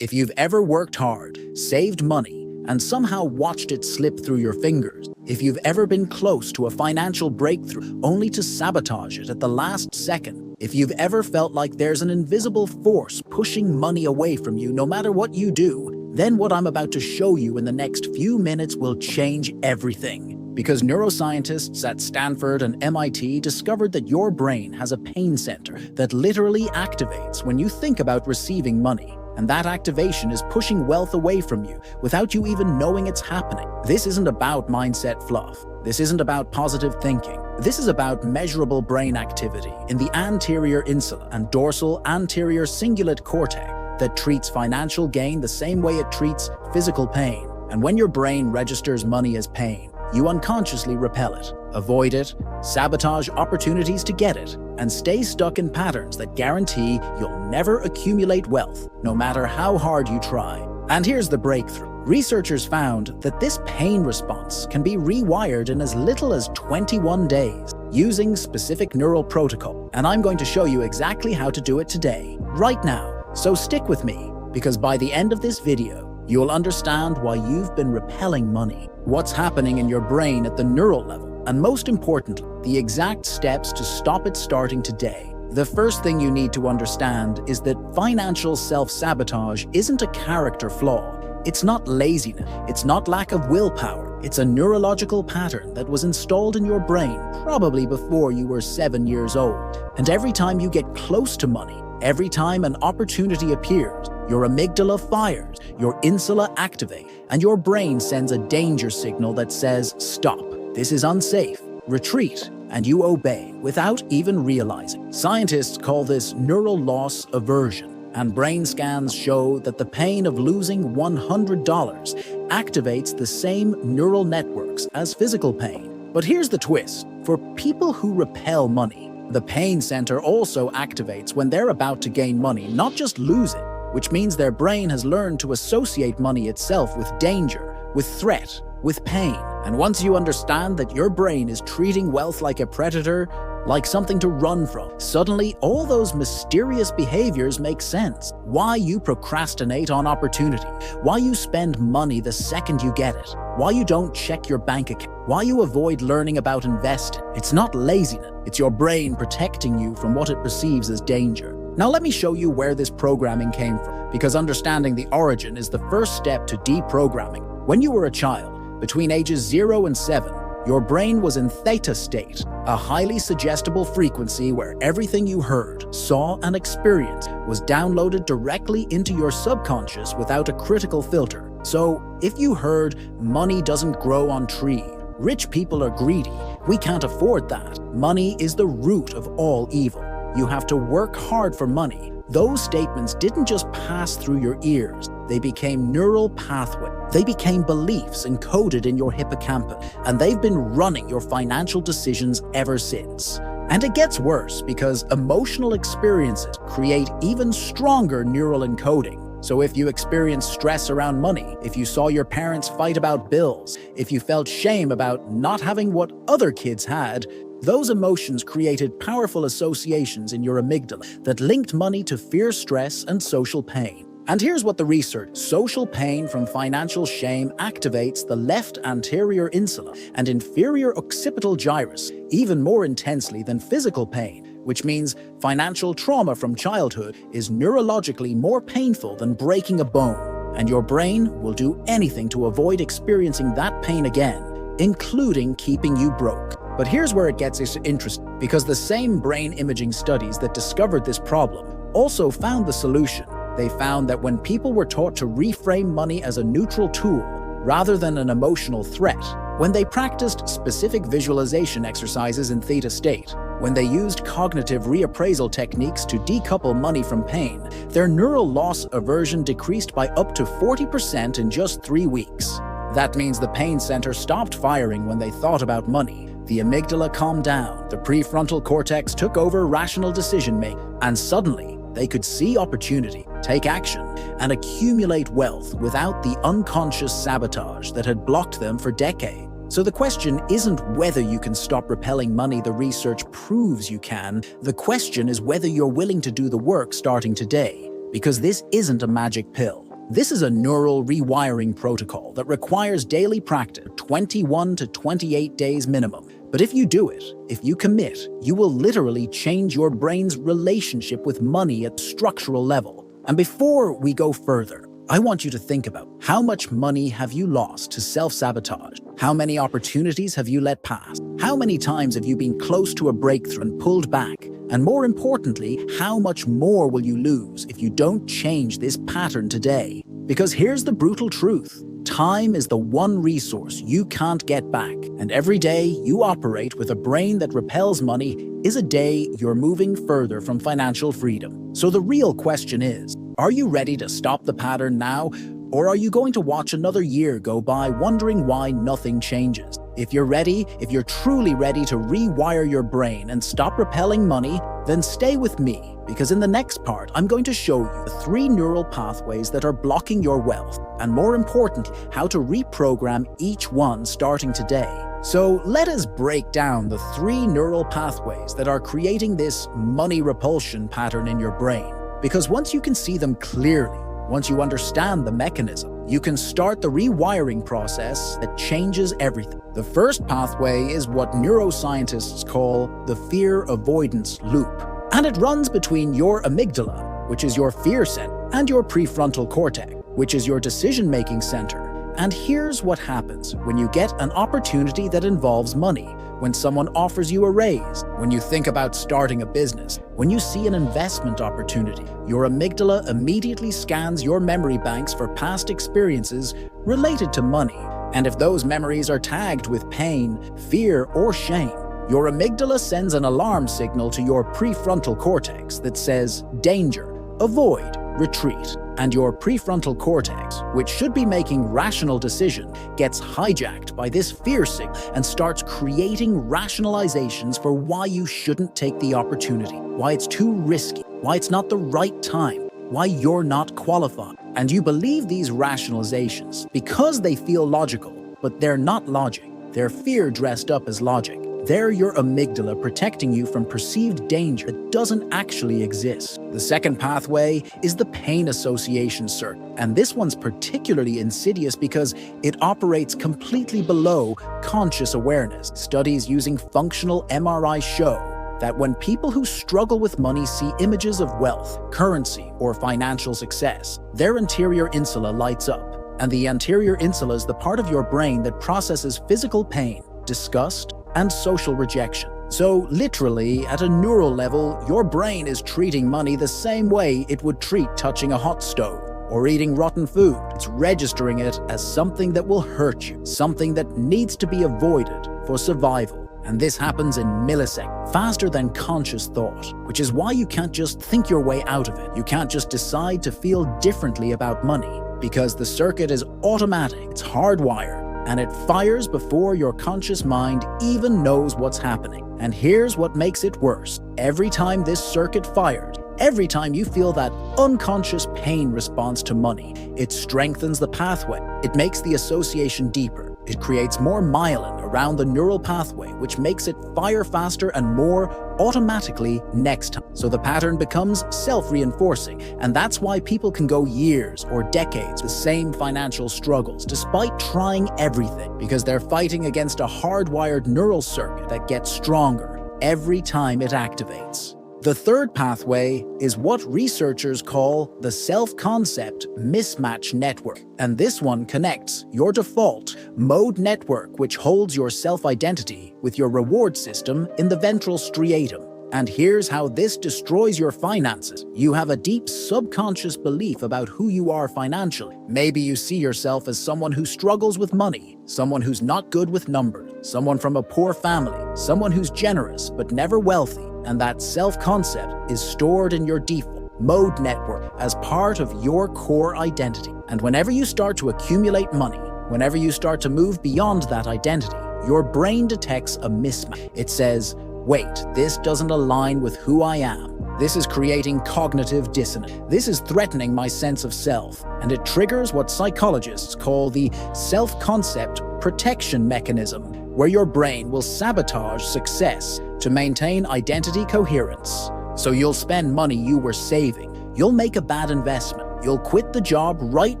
If you've ever worked hard, saved money, and somehow watched it slip through your fingers, if you've ever been close to a financial breakthrough only to sabotage it at the last second, if you've ever felt like there's an invisible force pushing money away from you no matter what you do, then what I'm about to show you in the next few minutes will change everything. Because neuroscientists at Stanford and MIT discovered that your brain has a pain center that literally activates when you think about receiving money. And that activation is pushing wealth away from you without you even knowing it's happening. This isn't about mindset fluff. This isn't about positive thinking. This is about measurable brain activity in the anterior insula and dorsal anterior cingulate cortex that treats financial gain the same way it treats physical pain. And when your brain registers money as pain, you unconsciously repel it, avoid it, sabotage opportunities to get it, and stay stuck in patterns that guarantee you'll never accumulate wealth, no matter how hard you try. And here's the breakthrough. Researchers found that this pain response can be rewired in as little as 21 days using specific neural protocol. And I'm going to show you exactly how to do it today, right now. So stick with me, because by the end of this video, you'll understand why you've been repelling money, what's happening in your brain at the neural level, and most importantly, the exact steps to stop it starting today. The first thing you need to understand is that financial self-sabotage isn't a character flaw. It's not laziness, it's not lack of willpower. It's a neurological pattern that was installed in your brain probably before you were 7 years old. And every time you get close to money, every time an opportunity appears, your amygdala fires, your insula activate, and your brain sends a danger signal that says, stop, this is unsafe, retreat, and you obey without even realizing. Scientists call this neural loss aversion, and brain scans show that the pain of losing $100 activates the same neural networks as physical pain. But here's the twist. For people who repel money, the pain center also activates when they're about to gain money, not just lose it, which means their brain has learned to associate money itself with danger, with threat, with pain. And once you understand that your brain is treating wealth like a predator, like something to run from, suddenly all those mysterious behaviors make sense. Why you procrastinate on opportunity, why you spend money the second you get it, why you don't check your bank account, why you avoid learning about investing. It's not laziness, it's your brain protecting you from what it perceives as danger. Now let me show you where this programming came from, because understanding the origin is the first step to deprogramming. When you were a child, between ages 0 and 7, your brain was in theta state, a highly suggestible frequency where everything you heard, saw, and experienced was downloaded directly into your subconscious without a critical filter. So, if you heard, money doesn't grow on trees, rich people are greedy, we can't afford that, money is the root of all evil, you have to work hard for money, those statements didn't just pass through your ears, they became neural pathways. They became beliefs encoded in your hippocampus, and they've been running your financial decisions ever since. And it gets worse because emotional experiences create even stronger neural encoding. So if you experience stress around money, if you saw your parents fight about bills, if you felt shame about not having what other kids had, those emotions created powerful associations in your amygdala that linked money to fear, stress, and social pain. And here's what the research: social pain from financial shame activates the left anterior insula and inferior occipital gyrus even more intensely than physical pain, which means financial trauma from childhood is neurologically more painful than breaking a bone, and your brain will do anything to avoid experiencing that pain again, including keeping you broke. But here's where it gets interesting, because the same brain imaging studies that discovered this problem also found the solution. They found that when people were taught to reframe money as a neutral tool rather than an emotional threat, when they practiced specific visualization exercises in theta state, when they used cognitive reappraisal techniques to decouple money from pain, their neural loss aversion decreased by up to 40% in just 3 weeks. That means the pain center stopped firing when they thought about money. The amygdala calmed down, the prefrontal cortex took over rational decision-making, and suddenly, they could see opportunity, take action, and accumulate wealth without the unconscious sabotage that had blocked them for decades. So the question isn't whether you can stop repelling money. The research proves you can. The question is whether you're willing to do the work starting today, because this isn't a magic pill. This is a neural rewiring protocol that requires daily practice, 21 to 28 days minimum. But if you do it, if you commit, you will literally change your brain's relationship with money at structural level. And before we go further, I want you to think about how much money have you lost to self-sabotage? How many opportunities have you let pass? How many times have you been close to a breakthrough and pulled back? And more importantly, how much more will you lose if you don't change this pattern today? Because here's the brutal truth. Time is the one resource you can't get back. And every day you operate with a brain that repels money is a day you're moving further from financial freedom. So the real question is, are you ready to stop the pattern now? Or are you going to watch another year go by wondering why nothing changes? If you're ready, if you're truly ready to rewire your brain and stop repelling money, then stay with me, because in the next part, I'm going to show you the 3 neural pathways that are blocking your wealth, and more importantly, how to reprogram each one starting today. So let us break down the 3 neural pathways that are creating this money repulsion pattern in your brain. Because once you can see them clearly, once you understand the mechanism, you can start the rewiring process that changes everything. The first pathway is what neuroscientists call the fear avoidance loop. And it runs between your amygdala, which is your fear center, and your prefrontal cortex, which is your decision-making center. And here's what happens when you get an opportunity that involves money, when someone offers you a raise, when you think about starting a business, when you see an investment opportunity. Your amygdala immediately scans your memory banks for past experiences related to money. And if those memories are tagged with pain, fear, or shame, your amygdala sends an alarm signal to your prefrontal cortex that says, danger, avoid, retreat. And your prefrontal cortex, which should be making rational decisions, gets hijacked by this fear signal and starts creating rationalizations for why you shouldn't take the opportunity, why it's too risky, why it's not the right time, why you're not qualified. And you believe these rationalizations because they feel logical, but they're not logic. They're fear dressed up as logic. They're your amygdala protecting you from perceived danger that doesn't actually exist. The second pathway is the pain association circuit, and this one's particularly insidious because it operates completely below conscious awareness. Studies using functional MRI show that when people who struggle with money see images of wealth, currency, or financial success, their anterior insula lights up. And the anterior insula is the part of your brain that processes physical pain, disgust, and social rejection. So literally, at a neural level, your brain is treating money the same way it would treat touching a hot stove or eating rotten food. It's registering it as something that will hurt you, something that needs to be avoided for survival. And this happens in milliseconds, faster than conscious thought, which is why you can't just think your way out of it. You can't just decide to feel differently about money, because the circuit is automatic, it's hardwired, and it fires before your conscious mind even knows what's happening. And here's what makes it worse. Every time this circuit fires, every time you feel that unconscious pain response to money, it strengthens the pathway. It makes the association deeper. It creates more myelin around the neural pathway, which makes it fire faster and more automatically next time. So the pattern becomes self-reinforcing, and that's why people can go years or decades with the same financial struggles despite trying everything, because they're fighting against a hardwired neural circuit that gets stronger every time it activates. The third pathway is what researchers call the self-concept mismatch network. And this one connects your default mode network, which holds your self-identity, with your reward system in the ventral striatum. And here's how this destroys your finances. You have a deep subconscious belief about who you are financially. Maybe you see yourself as someone who struggles with money, someone who's not good with numbers, someone from a poor family, someone who's generous but never wealthy. And that self-concept is stored in your default mode network as part of your core identity. And whenever you start to accumulate money, whenever you start to move beyond that identity, your brain detects a mismatch. It says, wait, this doesn't align with who I am. This is creating cognitive dissonance. This is threatening my sense of self. And it triggers what psychologists call the self-concept protection mechanism, where your brain will sabotage success to maintain identity coherence. So you'll spend money you were saving. You'll make a bad investment. You'll quit the job right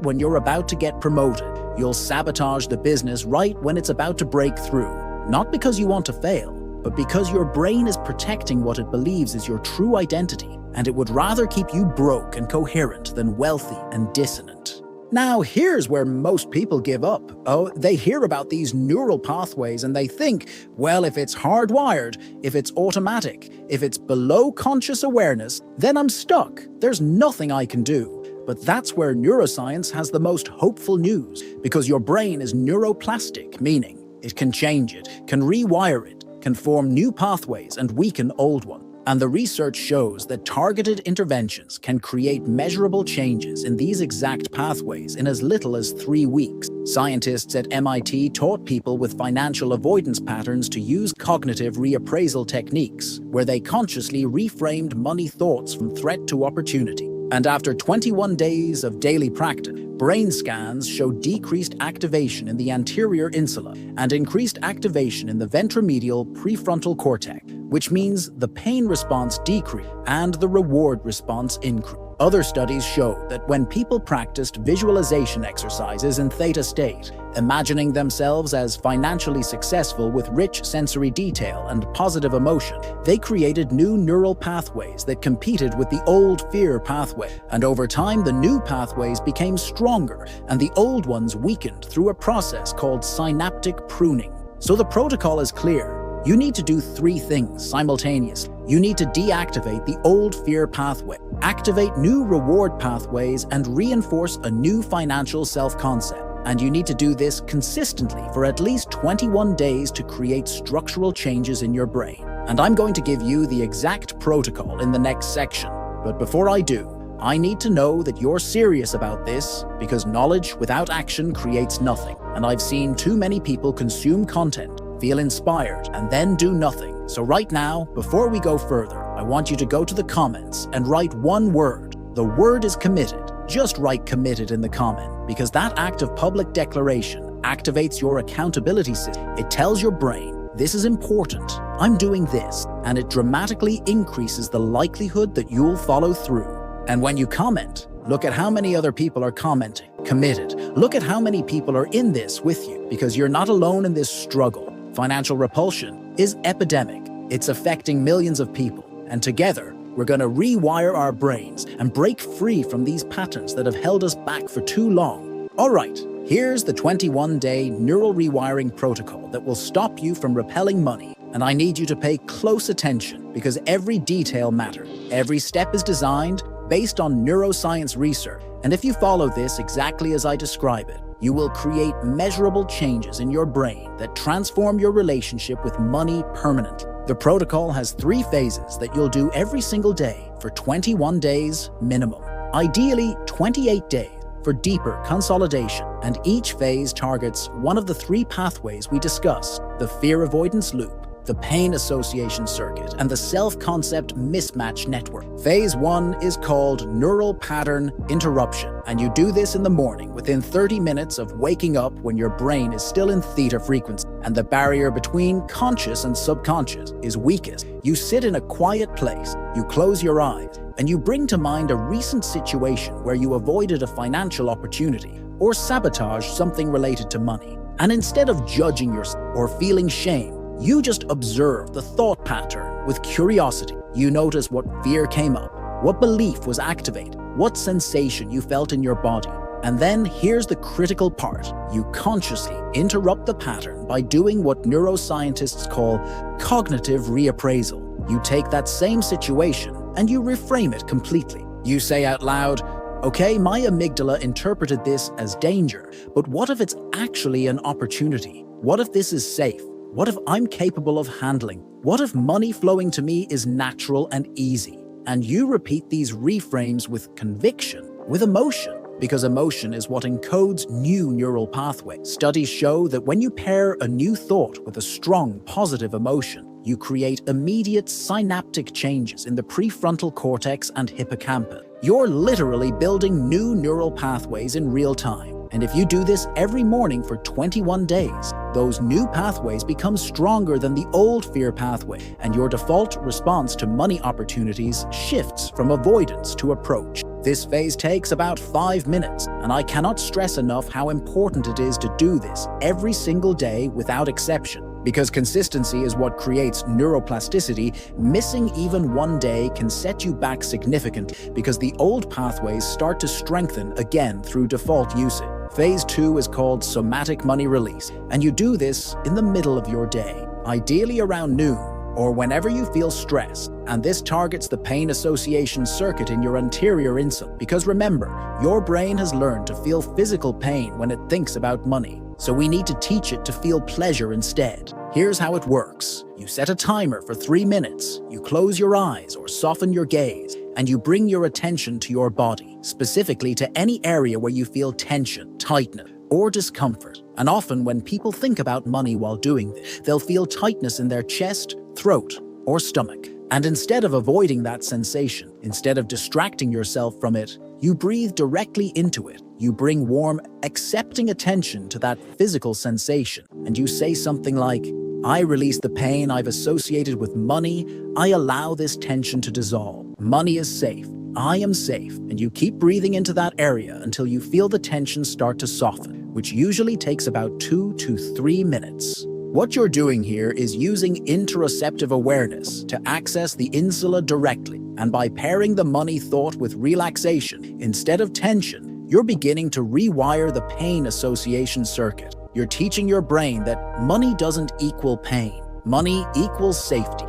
when you're about to get promoted. You'll sabotage the business right when it's about to break through. Not because you want to fail, but because your brain is protecting what it believes is your true identity, and it would rather keep you broke and coherent than wealthy and dissonant. Now, here's where most people give up. Oh, they hear about these neural pathways and they think, well, if it's hardwired, if it's automatic, if it's below conscious awareness, then I'm stuck. There's nothing I can do. But that's where neuroscience has the most hopeful news, because your brain is neuroplastic, meaning it can change it, can rewire it, can form new pathways and weaken old ones. And the research shows that targeted interventions can create measurable changes in these exact pathways in as little as 3 weeks. Scientists at MIT taught people with financial avoidance patterns to use cognitive reappraisal techniques, where they consciously reframed money thoughts from threat to opportunity. And after 21 days of daily practice, brain scans showed decreased activation in the anterior insula and increased activation in the ventromedial prefrontal cortex, which means the pain response decreased and the reward response increased. Other studies show that when people practiced visualization exercises in theta state, imagining themselves as financially successful with rich sensory detail and positive emotion, they created new neural pathways that competed with the old fear pathway. And over time, the new pathways became stronger and the old ones weakened through a process called synaptic pruning. So the protocol is clear. You need to do 3 things simultaneously. You need to deactivate the old fear pathway, activate new reward pathways, and reinforce a new financial self-concept. And you need to do this consistently for at least 21 days to create structural changes in your brain. And I'm going to give you the exact protocol in the next section. But before I do, I need to know that you're serious about this, because knowledge without action creates nothing. And I've seen too many people consume content, feel inspired, and then do nothing. So right now, before we go further, I want you to go to the comments and write 1 word. The word is committed. Just write committed in the comment, because that act of public declaration activates your accountability system. It tells your brain, this is important, I'm doing this, and it dramatically increases the likelihood that you'll follow through. And when you comment, look at how many other people are commenting, committed. Look at how many people are in this with you, because you're not alone in this struggle. Financial repulsion is epidemic. It's affecting millions of people, and together, we're going to rewire our brains and break free from these patterns that have held us back for too long. All right, here's the 21-day neural rewiring protocol that will stop you from repelling money. And I need you to pay close attention, because every detail matters. Every step is designed based on neuroscience research. And if you follow this exactly as I describe it, you will create measurable changes in your brain that transform your relationship with money permanently. The protocol has 3 phases that you'll do every single day for 21 days minimum. Ideally, 28 days for deeper consolidation, and each phase targets one of the 3 pathways we discussed: the fear avoidance loop, the pain association circuit, and the self-concept mismatch network. Phase 1 is called neural pattern interruption, and you do this in the morning within 30 minutes of waking up, when your brain is still in theta frequency and the barrier between conscious and subconscious is weakest. You sit in a quiet place, you close your eyes, and you bring to mind a recent situation where you avoided a financial opportunity or sabotaged something related to money. And instead of judging yourself or feeling shame, you just observe the thought pattern with curiosity. You notice what fear came up, what belief was activated, what sensation you felt in your body. And then here's the critical part. You consciously interrupt the pattern by doing what neuroscientists call cognitive reappraisal. You take that same situation and you reframe it completely. You say out loud, okay, my amygdala interpreted this as danger, but what if it's actually an opportunity? What if this is safe? What if I'm capable of handling? What if money flowing to me is natural and easy? And you repeat these reframes with conviction, with emotion, because emotion is what encodes new neural pathways. Studies show that when you pair a new thought with a strong positive emotion, you create immediate synaptic changes in the prefrontal cortex and hippocampus. You're literally building new neural pathways in real time. And if you do this every morning for 21 days, those new pathways become stronger than the old fear pathway, and your default response to money opportunities shifts from avoidance to approach. This phase takes about 5 minutes, and I cannot stress enough how important it is to do this every single day without exception. Because consistency is what creates neuroplasticity, missing even one day can set you back significantly because the old pathways start to strengthen again through default usage. Phase 2 is called somatic money release, and you do this in the middle of your day, ideally around noon or whenever you feel stressed. And this targets the pain association circuit in your anterior insula. Because remember, your brain has learned to feel physical pain when it thinks about money. So we need to teach it to feel pleasure instead. Here's how it works. You set a timer for 3 minutes. You close your eyes or soften your gaze, and you bring your attention to your body, specifically to any area where you feel tension, tightness, or discomfort. And often when people think about money while doing this, they'll feel tightness in their chest, throat, or stomach. And instead of avoiding that sensation, instead of distracting yourself from it, you breathe directly into it. You bring warm, accepting attention to that physical sensation, and you say something like, I release the pain I've associated with money. I allow this tension to dissolve. Money is safe. I am safe. And you keep breathing into that area until you feel the tension start to soften, which usually takes about 2 to 3 minutes. What you're doing here is using interoceptive awareness to access the insula directly. And by pairing the money thought with relaxation instead of tension, you're beginning to rewire the pain association circuit. You're teaching your brain that money doesn't equal pain. Money equals safety,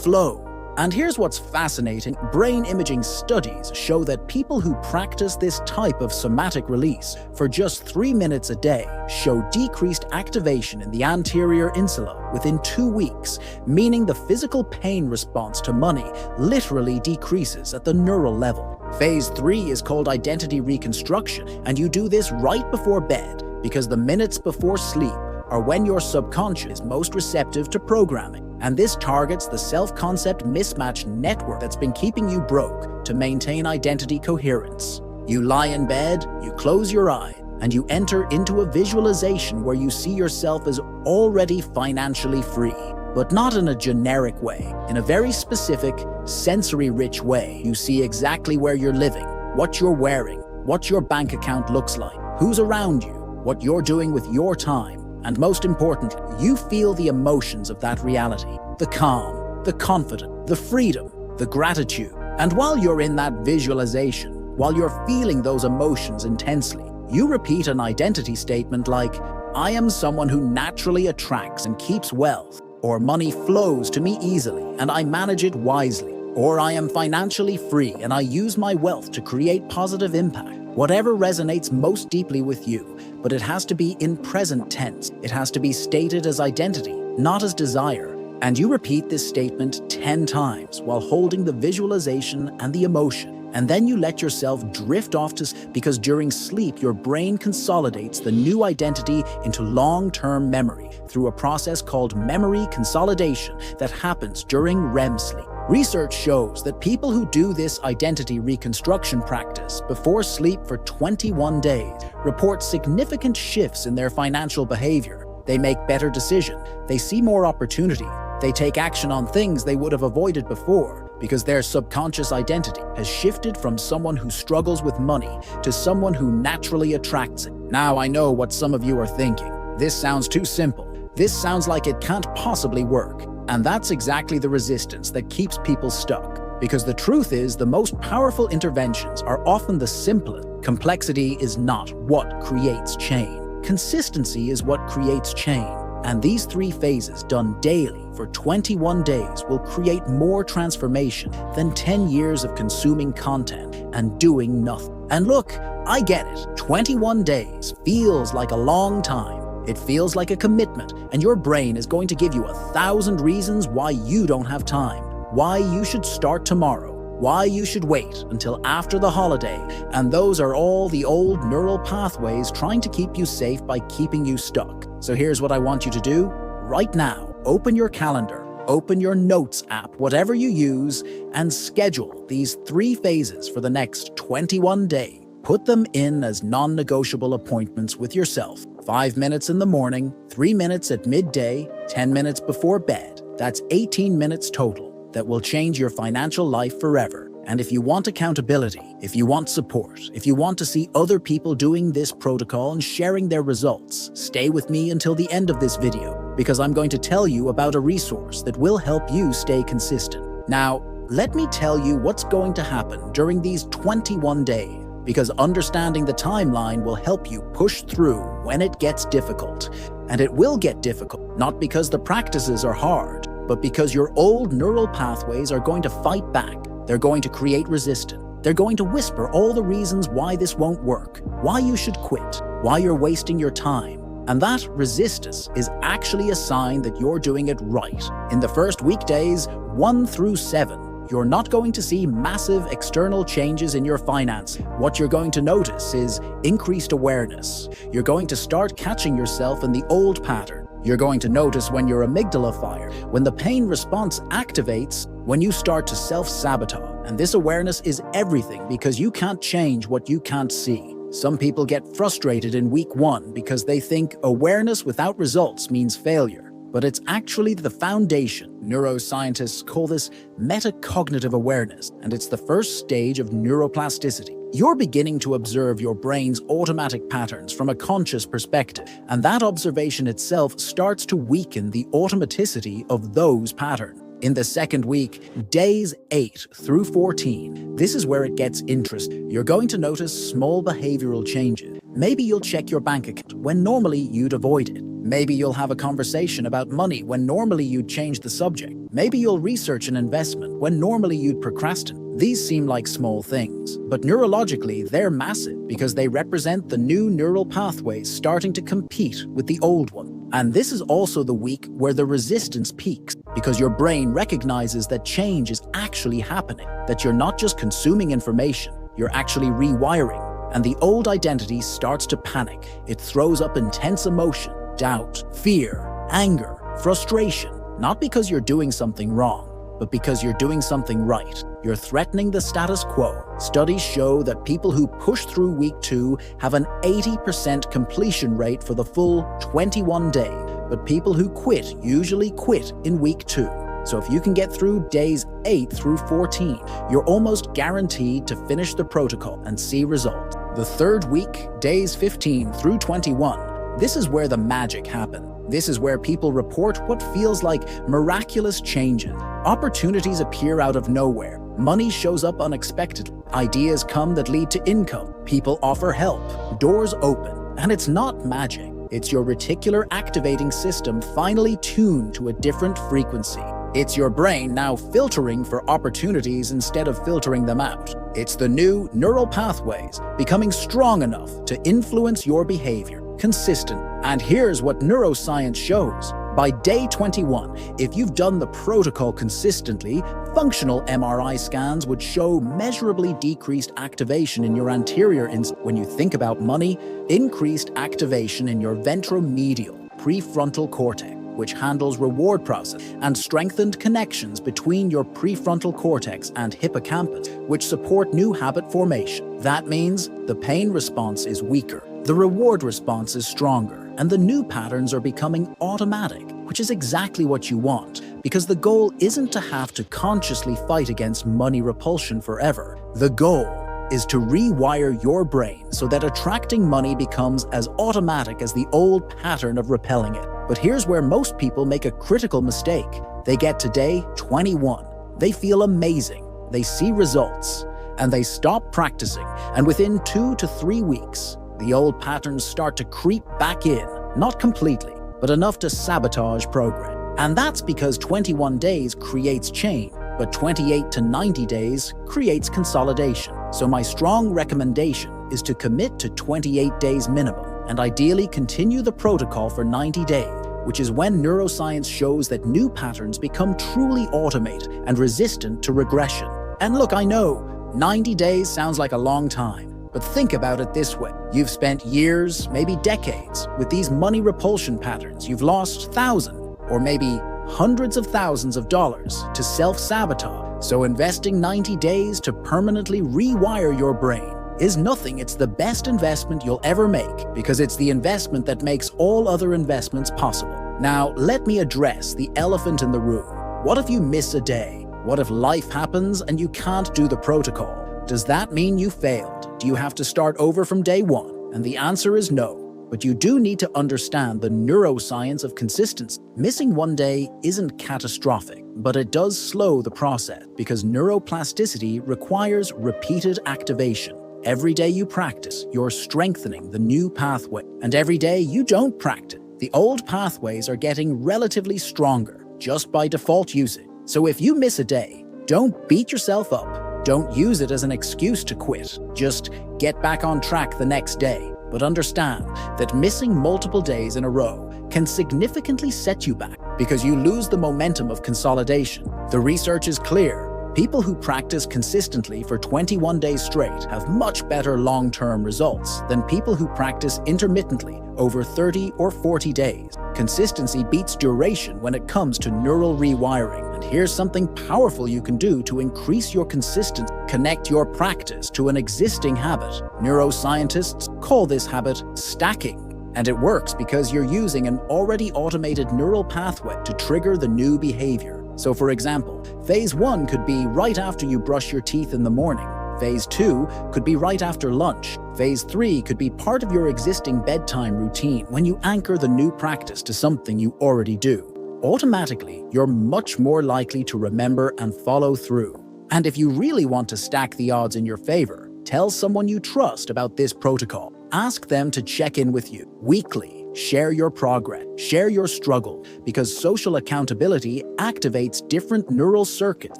flow. And here's what's fascinating. Brain imaging studies show that people who practice this type of somatic release for just 3 minutes a day show decreased activation in the anterior insula within 2 weeks, meaning the physical pain response to money literally decreases at the neural level. Phase 3 is called identity reconstruction, and you do this right before bed because the minutes before sleep are when your subconscious is most receptive to programming. And this targets the self-concept mismatch network that's been keeping you broke to maintain identity coherence. You lie in bed, you close your eye, and you enter into a visualization where you see yourself as already financially free. But not in a generic way, in a very specific, sensory-rich way. You see exactly where you're living, what you're wearing, what your bank account looks like, who's around you, what you're doing with your time. And most importantly, you feel the emotions of that reality, the calm, the confidence, the freedom, the gratitude. And while you're in that visualization, while you're feeling those emotions intensely, you repeat an identity statement like, I am someone who naturally attracts and keeps wealth, or money flows to me easily and I manage it wisely, or I am financially free and I use my wealth to create positive impact. Whatever resonates most deeply with you, but it has to be in present tense. It has to be stated as identity, not as desire. And you repeat this statement 10 times while holding the visualization and the emotion. And then you let yourself drift off because during sleep, your brain consolidates the new identity into long-term memory through a process called memory consolidation that happens during REM sleep. Research shows that people who do this identity reconstruction practice before sleep for 21 days report significant shifts in their financial behavior. They make better decisions, they see more opportunity, they take action on things they would have avoided before because their subconscious identity has shifted from someone who struggles with money to someone who naturally attracts it. Now I know what some of you are thinking. This sounds too simple. This sounds like it can't possibly work. And that's exactly the resistance that keeps people stuck. Because the truth is, the most powerful interventions are often the simplest. Complexity is not what creates change. Consistency is what creates change. And these 3 phases done daily for 21 days will create more transformation than 10 years of consuming content and doing nothing. And look, I get it. 21 days feels like a long time. It feels like a commitment, and your brain is going to give you 1,000 reasons why you don't have time, why you should start tomorrow, why you should wait until after the holiday, and those are all the old neural pathways trying to keep you safe by keeping you stuck. So here's what I want you to do. Right now, open your calendar, open your notes app, whatever you use, and schedule these 3 phases for the next 21 days. Put them in as non-negotiable appointments with yourself. 5 minutes in the morning, 3 minutes at midday, 10 minutes before bed. That's 18 minutes total that will change your financial life forever. And if you want accountability, if you want support, if you want to see other people doing this protocol and sharing their results, stay with me until the end of this video, because I'm going to tell you about a resource that will help you stay consistent. Now, let me tell you what's going to happen during these 21 days, because understanding the timeline will help you push through when it gets difficult. And it will get difficult, not because the practices are hard, but because your old neural pathways are going to fight back. They're going to create resistance. They're going to whisper all the reasons why this won't work, why you should quit, why you're wasting your time. And that resistance is actually a sign that you're doing it right. In the first weekdays, 1 through 7, you're not going to see massive external changes in your finance. What you're going to notice is increased awareness. You're going to start catching yourself in the old pattern. You're going to notice when your amygdala fires, when the pain response activates, when you start to self-sabotage. And this awareness is everything, because you can't change what you can't see. Some people get frustrated in week 1 because they think awareness without results means failure. But it's actually the foundation. Neuroscientists call this metacognitive awareness, and it's the first stage of neuroplasticity. You're beginning to observe your brain's automatic patterns from a conscious perspective, and that observation itself starts to weaken the automaticity of those patterns. In the second week, days 8 through 14, this is where it gets interesting. You're going to notice small behavioral changes. Maybe you'll check your bank account when normally you'd avoid it. Maybe you'll have a conversation about money when normally you'd change the subject. Maybe you'll research an investment when normally you'd procrastinate. These seem like small things, but neurologically they're massive because they represent the new neural pathways starting to compete with the old one. And this is also the week where the resistance peaks, because your brain recognizes that change is actually happening, that you're not just consuming information, you're actually rewiring. And the old identity starts to panic. It throws up intense emotion, doubt, fear, anger, frustration, not because you're doing something wrong, but because you're doing something right. You're threatening the status quo. Studies show that people who push through week 2 have an 80% completion rate for the full 21 days, but people who quit usually quit in week 2. So if you can get through days 8 through 14, you're almost guaranteed to finish the protocol and see results. The third week, days 15 through 21, this is where the magic happens. This is where people report what feels like miraculous changes. Opportunities appear out of nowhere. Money shows up unexpectedly. Ideas come that lead to income. People offer help. Doors open. And it's not magic. It's your reticular activating system finally tuned to a different frequency. It's your brain now filtering for opportunities instead of filtering them out. It's the new neural pathways becoming strong enough to influence your behavior. Consistent. And here's what neuroscience shows. By day 21, if you've done the protocol consistently, functional MRI scans would show measurably decreased activation in your anterior insula. When you think about money, increased activation in your ventromedial prefrontal cortex, which handles reward process, and strengthened connections between your prefrontal cortex and hippocampus, which support new habit formation. That means the pain response is weaker, the reward response is stronger, and the new patterns are becoming automatic, which is exactly what you want, because the goal isn't to have to consciously fight against money repulsion forever. The goal is to rewire your brain so that attracting money becomes as automatic as the old pattern of repelling it. But here's where most people make a critical mistake. They get to day 21. They feel amazing. They see results. And they stop practicing. And within 2 to 3 weeks, the old patterns start to creep back in. Not completely, but enough to sabotage progress. And that's because 21 days creates change, but 28 to 90 days creates consolidation. So my strong recommendation is to commit to 28 days minimum, and ideally continue the protocol for 90 days, which is when neuroscience shows that new patterns become truly automated and resistant to regression. And look, I know, 90 days sounds like a long time, but think about it this way. You've spent years, maybe decades, with these money repulsion patterns. You've lost thousands, or maybe hundreds of thousands of dollars to self-sabotage. So investing 90 days to permanently rewire your brain is nothing. It's the best investment you'll ever make, because it's the investment that makes all other investments possible. Now, let me address the elephant in the room. What if you miss a day? What if life happens and you can't do the protocol? Does that mean you failed? Do you have to start over from day one? And the answer is no. But you do need to understand the neuroscience of consistency. Missing one day isn't catastrophic, but it does slow the process because neuroplasticity requires repeated activation. Every day you practice, you're strengthening the new pathway. And every day you don't practice, the old pathways are getting relatively stronger just by default usage. So if you miss a day, don't beat yourself up. Don't use it as an excuse to quit. Just get back on track the next day. But understand that missing multiple days in a row can significantly set you back because you lose the momentum of consolidation. The research is clear. People who practice consistently for 21 days straight have much better long-term results than people who practice intermittently over 30 or 40 days. Consistency beats duration when it comes to neural rewiring. And here's something powerful you can do to increase your consistency. Connect your practice to an existing habit. Neuroscientists call this habit stacking. And it works because you're using an already automated neural pathway to trigger the new behavior. So for example, phase 1 could be right after you brush your teeth in the morning. Phase 2 could be right after lunch. Phase 3 could be part of your existing bedtime routine when you anchor the new practice to something you already do. Automatically, you're much more likely to remember and follow through. And if you really want to stack the odds in your favor, tell someone you trust about this protocol. Ask them to check in with you weekly. Share your progress, share your struggle, because social accountability activates different neural circuits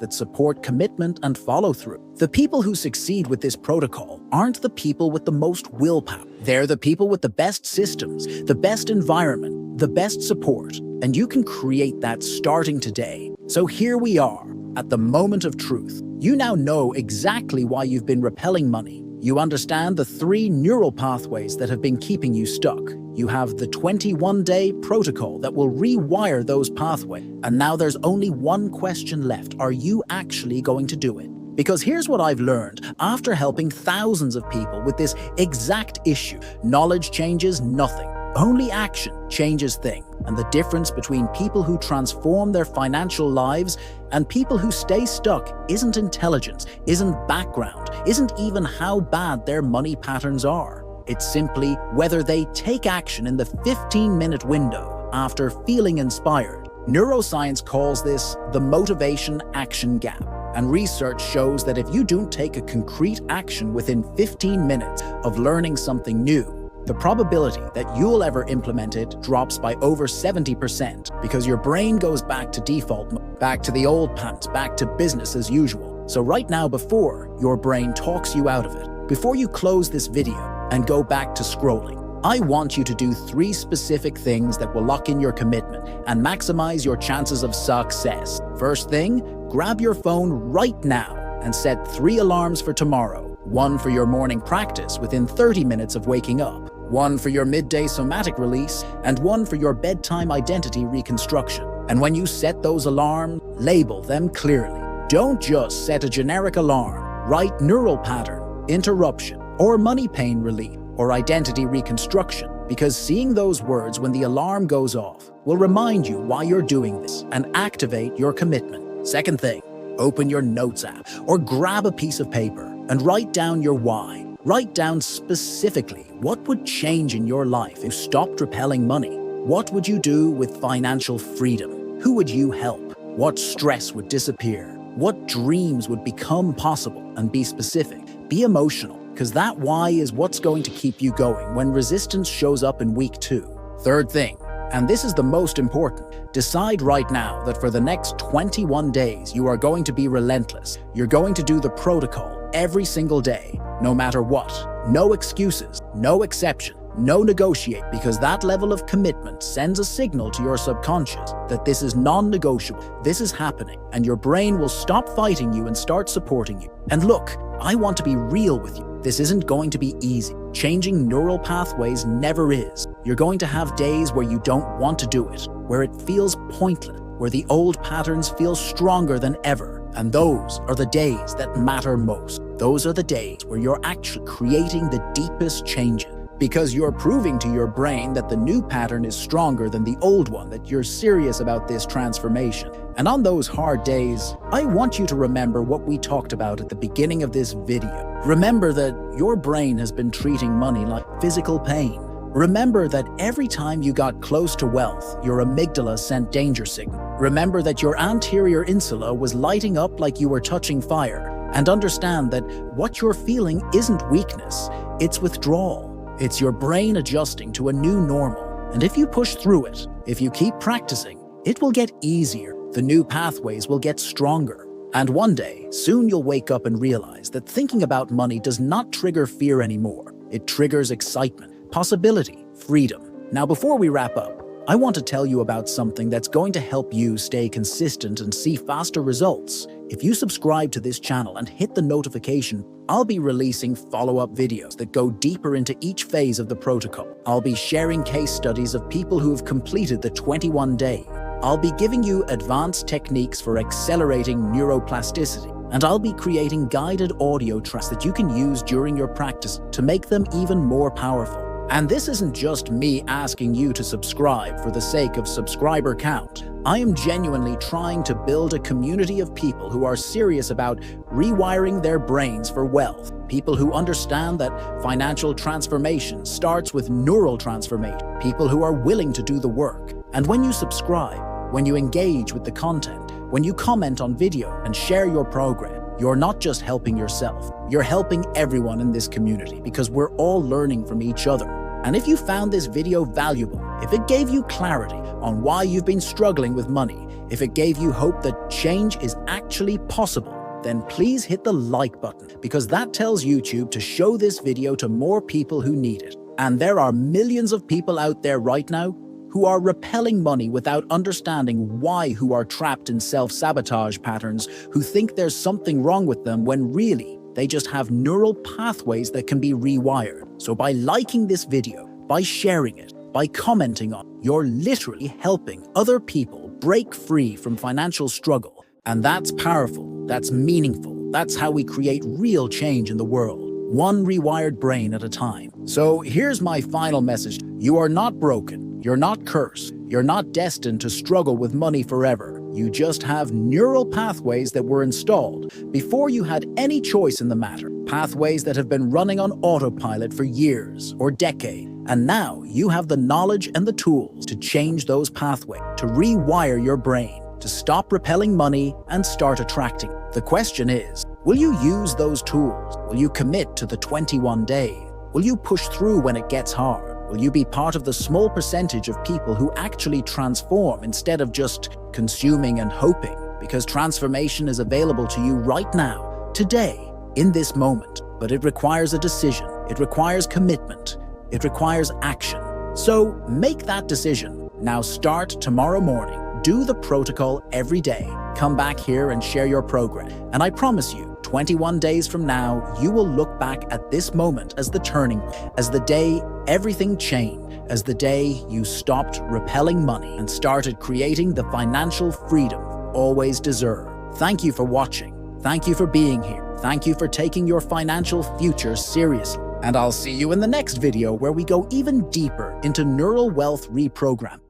that support commitment and follow-through. The people who succeed with this protocol aren't the people with the most willpower. They're the people with the best systems, the best environment, the best support, and you can create that starting today. So here we are, at the moment of truth. You now know exactly why you've been repelling money. You understand the 3 neural pathways that have been keeping you stuck. You have the 21-day protocol that will rewire those pathways. And now there's only one question left. Are you actually going to do it? Because here's what I've learned after helping thousands of people with this exact issue. Knowledge changes nothing. Only action changes things. And the difference between people who transform their financial lives and people who stay stuck isn't intelligence, isn't background, isn't even how bad their money patterns are. It's simply whether they take action in the 15-minute window after feeling inspired. Neuroscience calls this the motivation-action gap. And research shows that if you don't take a concrete action within 15 minutes of learning something new, the probability that you'll ever implement it drops by over 70% because your brain goes back to default mode, back to the old patterns, back to business as usual. So right now, before your brain talks you out of it, before you close this video and go back to scrolling, I want you to do 3 specific things that will lock in your commitment and maximize your chances of success. First thing, grab your phone right now and set 3 alarms for tomorrow. 1 for your morning practice within 30 minutes of waking up, 1 for your midday somatic release, and 1 for your bedtime identity reconstruction. And when you set those alarms, label them clearly. Don't just set a generic alarm. Write neural pattern, interruption, or money pain relief, or identity reconstruction, because seeing those words when the alarm goes off will remind you why you're doing this and activate your commitment. Second thing, open your notes app or grab a piece of paper and write down your why. Write down specifically what would change in your life if you stopped repelling money. What would you do with financial freedom? Who would you help? What stress would disappear? What dreams would become possible? And be specific. Be emotional, because that why is what's going to keep you going when resistance shows up in week 2. Third thing, and this is the most important, decide right now that for the next 21 days you are going to be relentless. You're going to do the protocol every single day, no matter what. No excuses, no exception, no negotiate, because that level of commitment sends a signal to your subconscious that this is non-negotiable, this is happening, and your brain will stop fighting you and start supporting you. And look, I want to be real with you. This isn't going to be easy. Changing neural pathways never is. You're going to have days where you don't want to do it, where it feels pointless, where the old patterns feel stronger than ever. And those are the days that matter most. Those are the days where you're actually creating the deepest changes. Because you're proving to your brain that the new pattern is stronger than the old one, that you're serious about this transformation. And on those hard days, I want you to remember what we talked about at the beginning of this video. Remember that your brain has been treating money like physical pain. Remember that every time you got close to wealth, your amygdala sent danger signals. Remember that your anterior insula was lighting up like you were touching fire. And understand that what you're feeling isn't weakness, it's withdrawal. It's your brain adjusting to a new normal. And if you push through it, if you keep practicing, it will get easier. The new pathways will get stronger. And one day, soon you'll wake up and realize that thinking about money does not trigger fear anymore. It triggers excitement, possibility, freedom. Now, before we wrap up, I want to tell you about something that's going to help you stay consistent and see faster results. If you subscribe to this channel and hit the notification, I'll be releasing follow-up videos that go deeper into each phase of the protocol. I'll be sharing case studies of people who have completed the 21-day. I'll be giving you advanced techniques for accelerating neuroplasticity. And I'll be creating guided audio tracks that you can use during your practice to make them even more powerful. And this isn't just me asking you to subscribe for the sake of subscriber count. I am genuinely trying to build a community of people who are serious about rewiring their brains for wealth. People who understand that financial transformation starts with neural transformation. People who are willing to do the work. And when you subscribe, when you engage with the content, when you comment on video and share your program, you're not just helping yourself, you're helping everyone in this community because we're all learning from each other. And if you found this video valuable, if it gave you clarity on why you've been struggling with money, if it gave you hope that change is actually possible, then please hit the like button because that tells YouTube to show this video to more people who need it. And there are millions of people out there right now who are repelling money without understanding why, who are trapped in self-sabotage patterns, who think there's something wrong with them when really they just have neural pathways that can be rewired. So by liking this video, by sharing it, by commenting on it, you're literally helping other people break free from financial struggle. And that's powerful, that's meaningful, that's how we create real change in the world, one rewired brain at a time. So here's my final message. You are not broken. You're not cursed. You're not destined to struggle with money forever. You just have neural pathways that were installed before you had any choice in the matter. Pathways that have been running on autopilot for years or decades. And now you have the knowledge and the tools to change those pathways, to rewire your brain, to stop repelling money and start attracting. The question is, will you use those tools? Will you commit to the 21 days? Will you push through when it gets hard? Will you be part of the small percentage of people who actually transform instead of just consuming and hoping? Because transformation is available to you right now, today, in this moment. But it requires a decision. It requires commitment. It requires action. So make that decision. Now start tomorrow morning. Do the protocol every day. Come back here and share your program. And I promise you, 21 days from now, you will look back at this moment as the turning point, as the day everything changed, as the day you stopped repelling money and started creating the financial freedom you always deserve. Thank you for watching. Thank you for being here. Thank you for taking your financial future seriously. And I'll see you in the next video where we go even deeper into neural wealth reprogramming.